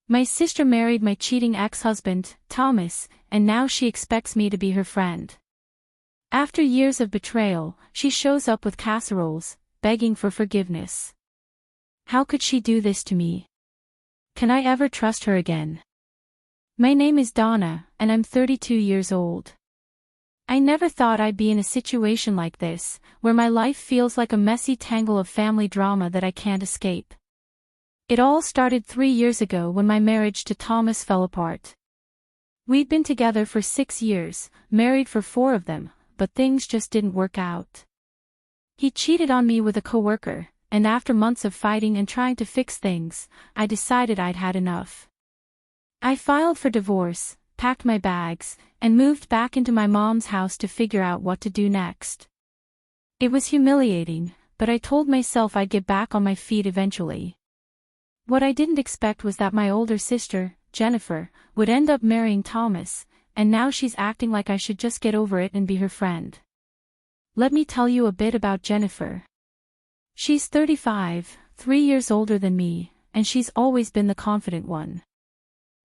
My sister married my cheating ex-husband, Thomas, and now she expects me to be her friend. After years of betrayal, she shows up with casseroles, begging for forgiveness. How could she do this to me? Can I ever trust her again? My name is Donna, and I'm 32 years old. I never thought I'd be in a situation like this, where my life feels like a messy tangle of family drama that I can't escape. It all started 3 years ago when my marriage to Thomas fell apart. We'd been together for 6 years, married for 4 of them, but things just didn't work out. He cheated on me with a coworker, and after months of fighting and trying to fix things, I decided I'd had enough. I filed for divorce, packed my bags, and moved back into my mom's house to figure out what to do next. It was humiliating, but I told myself I'd get back on my feet eventually. What I didn't expect was that my older sister, Jennifer, would end up marrying Thomas, and now she's acting like I should just get over it and be her friend. Let me tell you a bit about Jennifer. She's 35, 3 years older than me, and she's always been the confident one.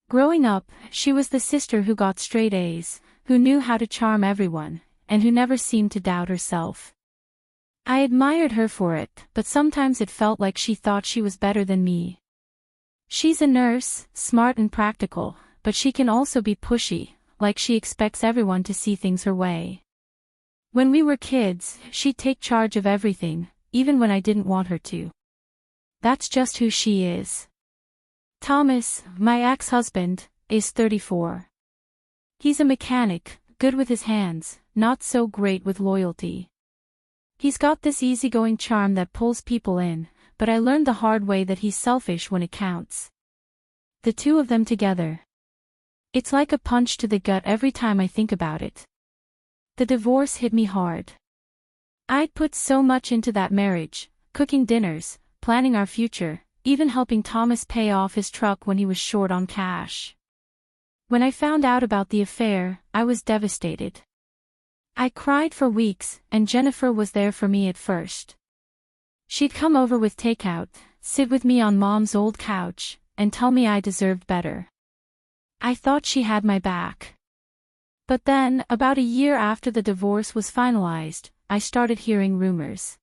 Growing up, she was the sister who got straight A's, who knew how to charm everyone, and who never seemed to doubt herself. I admired her for it, but sometimes it felt like she thought she was better than me. She's a nurse, smart and practical, but she can also be pushy, like she expects everyone to see things her way. When we were kids, she'd take charge of everything, even when I didn't want her to. That's just who she is. Thomas, my ex-husband, is 34. He's a mechanic, good with his hands, not so great with loyalty. He's got this easygoing charm that pulls people in, but I learned the hard way that he's selfish when it counts. The two of them together. It's like a punch to the gut every time I think about it. The divorce hit me hard. I'd put so much into that marriage, cooking dinners, planning our future, even helping Thomas pay off his truck when he was short on cash. When I found out about the affair, I was devastated. I cried for weeks, and Jennifer was there for me at first. She'd come over with takeout, sit with me on Mom's old couch, and tell me I deserved better. I thought she had my back. But then, about a year after the divorce was finalized, I started hearing rumors.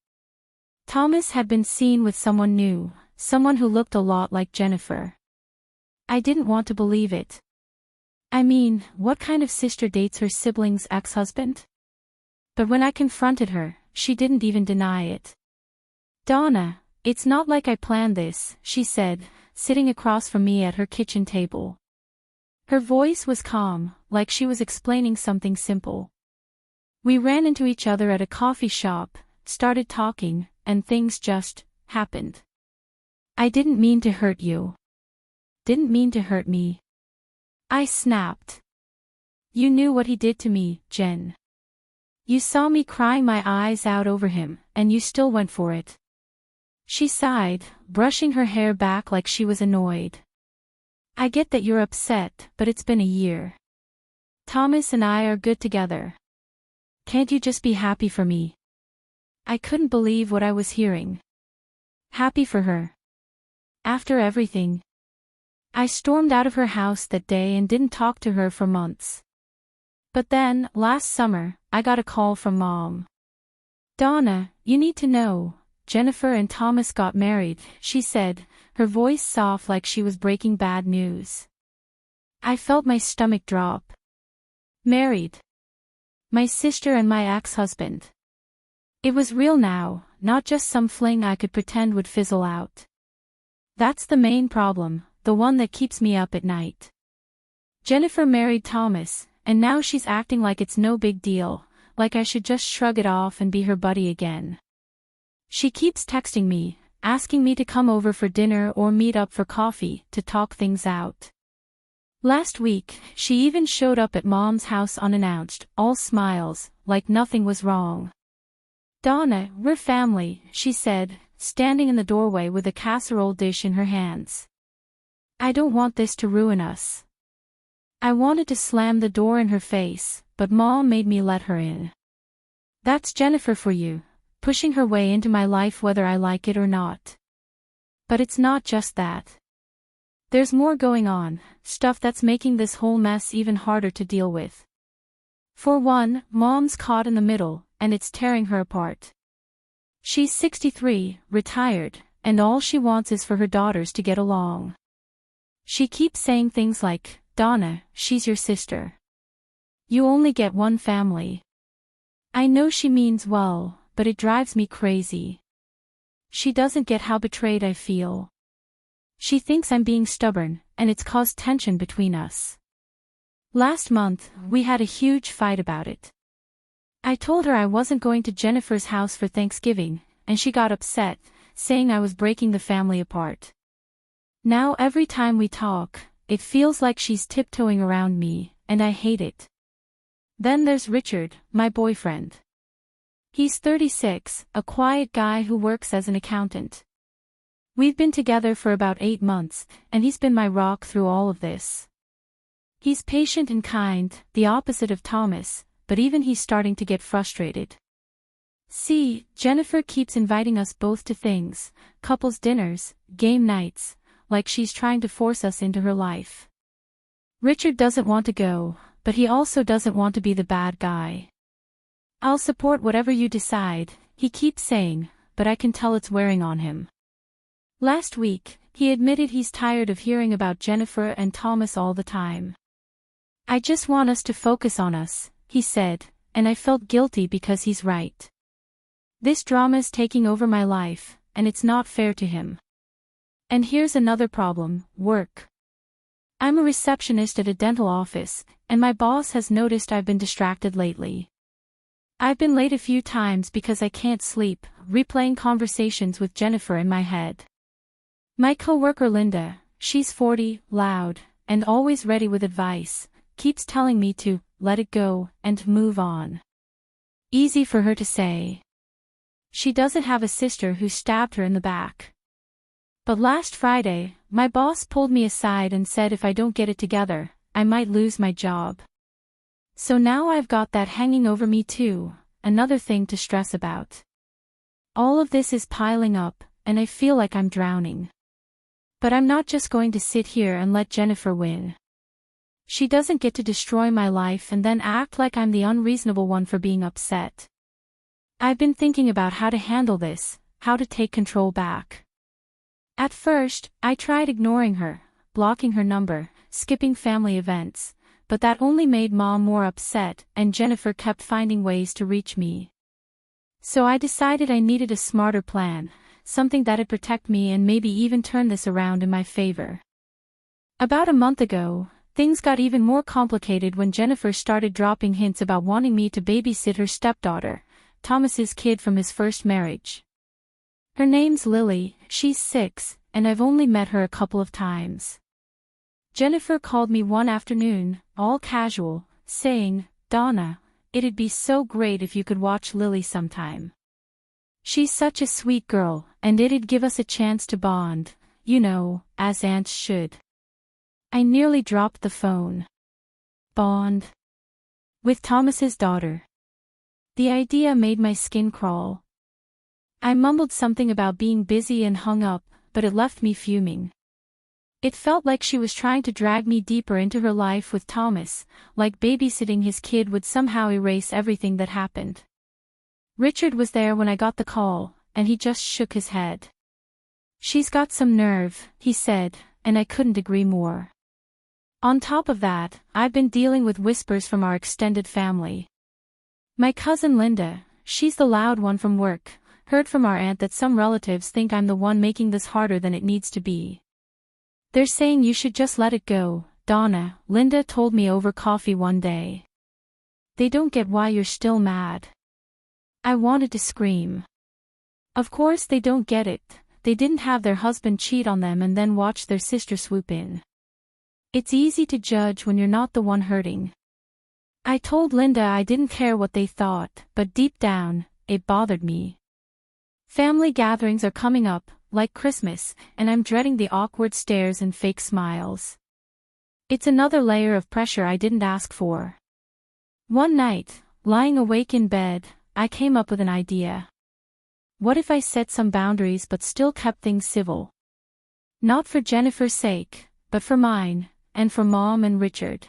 Thomas had been seen with someone new, someone who looked a lot like Jennifer. I didn't want to believe it. I mean, what kind of sister dates her sibling's ex-husband? But when I confronted her, she didn't even deny it. Donna, it's not like I planned this, she said, sitting across from me at her kitchen table. Her voice was calm, like she was explaining something simple. We ran into each other at a coffee shop, started talking, and things just happened. I didn't mean to hurt you. Didn't mean to hurt me. I snapped. You knew what he did to me, Jen. You saw me crying my eyes out over him, and you still went for it. She sighed, brushing her hair back like she was annoyed. I get that you're upset, but it's been a year. Thomas and I are good together. Can't you just be happy for me? I couldn't believe what I was hearing. Happy for her. After everything. I stormed out of her house that day and didn't talk to her for months. But then, last summer, I got a call from Mom. Donna, you need to know, Jennifer and Thomas got married, she said, her voice soft like she was breaking bad news. I felt my stomach drop. Married. My sister and my ex-husband. It was real now, not just some fling I could pretend would fizzle out. That's the main problem, the one that keeps me up at night. Jennifer married Thomas, and now she's acting like it's no big deal, like I should just shrug it off and be her buddy again. She keeps texting me, asking me to come over for dinner or meet up for coffee, to talk things out. Last week, she even showed up at Mom's house unannounced, all smiles, like nothing was wrong. Donna, we're family, she said, standing in the doorway with a casserole dish in her hands. I don't want this to ruin us. I wanted to slam the door in her face, but Mom made me let her in. That's Jennifer for you, pushing her way into my life whether I like it or not. But it's not just that. There's more going on, stuff that's making this whole mess even harder to deal with. For one, Mom's caught in the middle, and it's tearing her apart. She's 63, retired, and all she wants is for her daughters to get along. She keeps saying things like, "Donna, she's your sister. You only get one family." I know she means well, but it drives me crazy. She doesn't get how betrayed I feel. She thinks I'm being stubborn, and it's caused tension between us. Last month, we had a huge fight about it. I told her I wasn't going to Jennifer's house for Thanksgiving, and she got upset, saying I was breaking the family apart. Now every time we talk, it feels like she's tiptoeing around me, and I hate it. Then there's Richard, my boyfriend. He's 36, a quiet guy who works as an accountant. We've been together for about 8 months, and he's been my rock through all of this. He's patient and kind, the opposite of Thomas, but even he's starting to get frustrated. See, Jennifer keeps inviting us both to things, couples dinners, game nights, like she's trying to force us into her life. Richard doesn't want to go, but he also doesn't want to be the bad guy. "I'll support whatever you decide," he keeps saying, but I can tell it's wearing on him. Last week, he admitted he's tired of hearing about Jennifer and Thomas all the time. "I just want us to focus on us," he said, and I felt guilty because he's right. This drama's taking over my life, and it's not fair to him. And here's another problem: work. I'm a receptionist at a dental office, and my boss has noticed I've been distracted lately. I've been late a few times because I can't sleep, replaying conversations with Jennifer in my head. My coworker Linda, she's 40, loud, and always ready with advice, keeps telling me to let it go and move on. Easy for her to say. She doesn't have a sister who stabbed her in the back. But last Friday, my boss pulled me aside and said if I don't get it together, I might lose my job. So now I've got that hanging over me too, another thing to stress about. All of this is piling up, and I feel like I'm drowning. But I'm not just going to sit here and let Jennifer win. She doesn't get to destroy my life and then act like I'm the unreasonable one for being upset. I've been thinking about how to handle this, how to take control back. At first, I tried ignoring her, blocking her number, skipping family events, but that only made Mom more upset and Jennifer kept finding ways to reach me. So I decided I needed a smarter plan, something that'd protect me and maybe even turn this around in my favor. About a month ago, things got even more complicated when Jennifer started dropping hints about wanting me to babysit her stepdaughter, Thomas's kid from his first marriage. Her name's Lily, she's 6, and I've only met her a couple of times. Jennifer called me one afternoon, all casual, saying, "Donna, it'd be so great if you could watch Lily sometime. She's such a sweet girl, and it'd give us a chance to bond, you know, as aunts should." I nearly dropped the phone. Bond? With Thomas's daughter. The idea made my skin crawl. I mumbled something about being busy and hung up, but it left me fuming. It felt like she was trying to drag me deeper into her life with Thomas, like babysitting his kid would somehow erase everything that happened. Richard was there when I got the call, and he just shook his head. "She's got some nerve," he said, and I couldn't agree more. On top of that, I've been dealing with whispers from our extended family. My cousin Linda, she's the loud one from work, heard from our aunt that some relatives think I'm the one making this harder than it needs to be. "They're saying you should just let it go, Donna," Linda told me over coffee one day. "They don't get why you're still mad." I wanted to scream. Of course they don't get it, they didn't have their husband cheat on them and then watch their sister swoop in. It's easy to judge when you're not the one hurting. I told Linda I didn't care what they thought, but deep down, it bothered me. Family gatherings are coming up, like Christmas, and I'm dreading the awkward stares and fake smiles. It's another layer of pressure I didn't ask for. One night, lying awake in bed, I came up with an idea. What if I set some boundaries but still kept things civil? Not for Jennifer's sake, but for mine, and for Mom and Richard.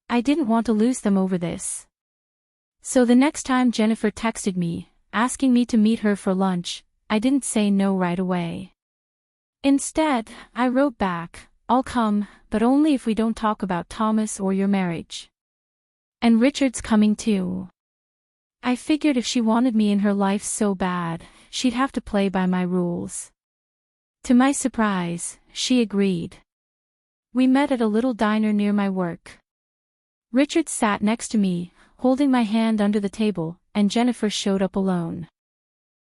I didn't want to lose them over this. So the next time Jennifer texted me, asking me to meet her for lunch, I didn't say no right away. Instead, I wrote back, "I'll come, but only if we don't talk about Thomas or your marriage. And Richard's coming too." I figured if she wanted me in her life so bad, she'd have to play by my rules. To my surprise, she agreed. We met at a little diner near my work. Richard sat next to me, holding my hand under the table, and Jennifer showed up alone.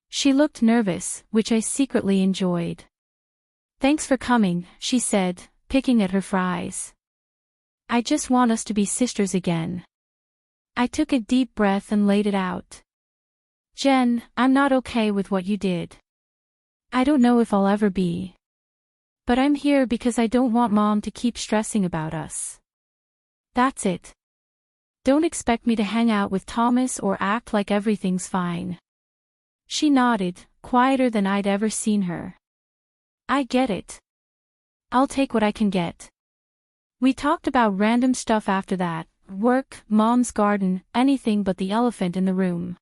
She looked nervous, which I secretly enjoyed. "Thanks for coming," she said, picking at her fries. "I just want us to be sisters again." I took a deep breath and laid it out. "Jen, I'm not okay with what you did. I don't know if I'll ever be. But I'm here because I don't want Mom to keep stressing about us. That's it. Don't expect me to hang out with Thomas or act like everything's fine." She nodded, quieter than I'd ever seen her. "I get it. I'll take what I can get." We talked about random stuff after that, work, Mom's garden, anything but the elephant in the room.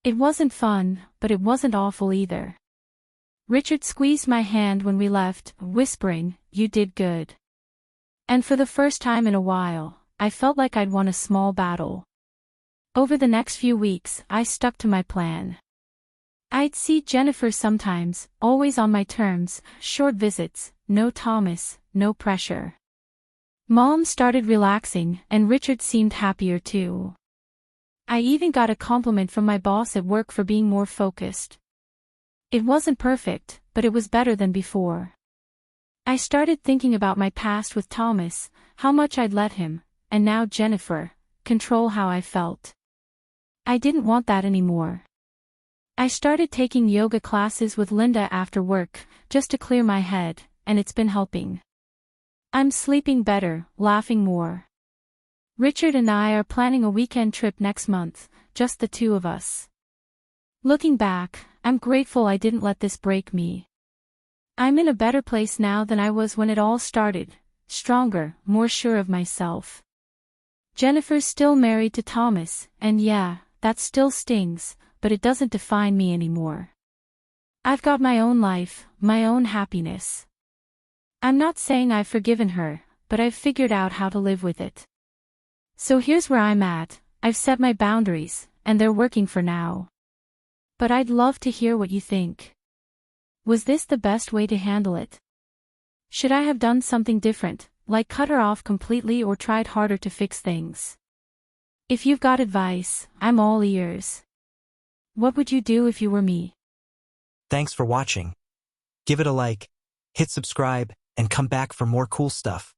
It wasn't fun, but it wasn't awful either. Richard squeezed my hand when we left, whispering, "You did good." And for the first time in a while, I felt like I'd won a small battle. Over the next few weeks, I stuck to my plan. I'd see Jennifer sometimes, always on my terms, short visits, no Thomas, no pressure. Mom started relaxing, and Richard seemed happier too. I even got a compliment from my boss at work for being more focused. It wasn't perfect, but it was better than before. I started thinking about my past with Thomas, how much I'd let him, and now Jennifer, control how I felt. I didn't want that anymore. I started taking yoga classes with Linda after work, just to clear my head, and it's been helping. I'm sleeping better, laughing more. Richard and I are planning a weekend trip next month, just the two of us. Looking back, I'm grateful I didn't let this break me. I'm in a better place now than I was when it all started, stronger, more sure of myself. Jennifer's still married to Thomas, and yeah, that still stings, but it doesn't define me anymore. I've got my own life, my own happiness. I'm not saying I've forgiven her, but I've figured out how to live with it. So here's where I'm at. I've set my boundaries, and they're working for now. But I'd love to hear what you think. Was this the best way to handle it? Should I have done something different, like cut her off completely or tried harder to fix things? If you've got advice, I'm all ears. What would you do if you were me? Thanks for watching. Give it a like, hit subscribe, and come back for more cool stuff.